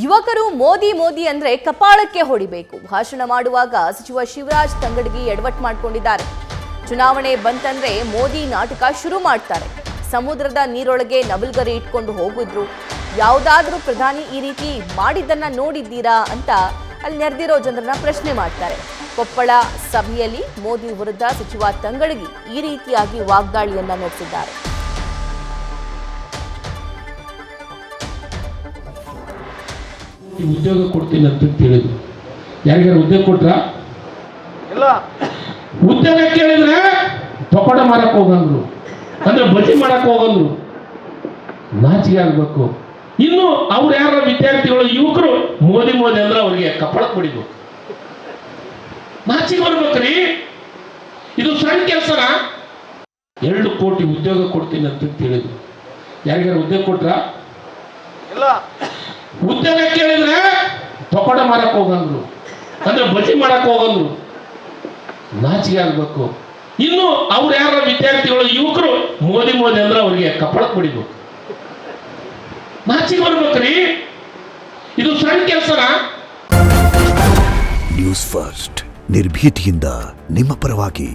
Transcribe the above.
ಯುವಕರು ಮೋದಿ ಮೋದಿ ಅಂದ್ರೆ ಕಪಾಳಕ್ಕೆ ಹೊಡಿಬೇಕು. ಭಾಷಣ ಮಾಡುವಾಗ ಸಚಿವ ಶಿವರಾಜ್ ತಂಗಡಗಿ ಎಡವಟ್ಟು ಮಾಡಿಕೊಂಡಿದ್ದಾರೆ. ಚುನಾವಣೆ ಬಂತಂದ್ರೆ ಮೋದಿ ನಾಟಕ ಶುರು ಮಾಡ್ತಾರೆ. ಸಮುದ್ರದ ನೀರೊಳಗೆ ನವಲ್ಗರಿ ಇಟ್ಕೊಂಡು ಹೋಗಿದ್ರು. ಯಾವುದಾದ್ರೂ ಪ್ರಧಾನಿ ಈ ರೀತಿ ಮಾಡಿದ್ದನ್ನ ನೋಡಿದ್ದೀರಾ ಅಂತ ಅಲ್ಲಿ ನೆರೆದಿರೋ ಜನರನ್ನ ಪ್ರಶ್ನೆ ಮಾಡ್ತಾರೆ. ಕೊಪ್ಪಳ ಸಭೆಯಲ್ಲಿ ಮೋದಿ ವಿರುದ್ಧ ಸಚಿವ ತಂಗಡಗಿ ಈ ರೀತಿಯಾಗಿ ವಾಗ್ದಾಳಿಯನ್ನ ನಡೆಸಿದ್ದಾರೆ. ಉದ್ಯೋಗ ಕೊಡ್ತೀನಿ ಅಂತ ಹೇಳಿದ್ರು. ಯಾರಿಗಾರು ಉದ್ಯೋಗ ಕೊಟ್ರ? ಇಲ್ಲ. ಉದ್ಯೋಗ ಕೇಳಿದ್ರೆ ಪಕೋಡ ಮಾರಕ್ ಹೋಗಂದ್ರು, ಅಂದ್ರೆ ಬಜ್ಜಿ ಮಾಡಕ್ ಹೋಗಂದ್ರು. ನಾಚಿಕೆ ಆಗ್ಬೇಕು. ಇನ್ನು ಅವ್ರು ಯಾರ ವಿದ್ಯಾರ್ಥಿಗಳು ಯುವಕರು ಮೋದಿ ಮೋದಿ ಅಂದ್ರೆ ಅವ್ರಿಗೆ ಕಪಾಳಕ್ಕೆ ಹೊಡಿಬೇಕು. ನಾಚಿಕೆ ಬರ್ಬೇಕ್ರಿ. ಇದು ಸಣ್ಣ ಕೆಲಸನ. 2 ಕೋಟಿ ಉದ್ಯೋಗ ಕೊಡ್ತೀನಿ ಅಂತ ಹೇಳಿದ್ರು. ಯಾರಿಗಾರು ಉದ್ಯೋಗ ಕೊಟ್ರ? ಇಲ್ಲ. ಉದ್ಯೋಗ ಕೇಳಿದ್ರೆ ಪಕೋಡ ಮಾರಕ್ ಹೋಗಂದ್ರು, ಅಂದ್ರೆ ಬಜ್ಜಿ ಮಾಡಕ್ ಹೋಗಂದ್ರು. ನಾಚಿಕೆ ಆಗ್ಬೇಕು. ಇನ್ನು ಅವ್ರು ಯಾರ ವಿದ್ಯಾರ್ಥಿಗಳು ಯುವಕರು ಮೋದಿ ಮೋದಿ ಅಂದ್ರೆ ಅವ್ರಿಗೆ ಕಪಾಳಕ್ಕೆ ಹೊಡಿಬೇಕು. ನಾಚಿಕೆ ಬರ್ಬೇಕ್ರಿ. ಇದು ಸಣ್ಣ ಕೆಲಸನ. ನ್ಯೂಸ್ ಫಸ್ಟ್ ನಿರ್ಭೀತಿಯಿಂದ ನಿಮ್ಮ ಪರವಾಗಿ.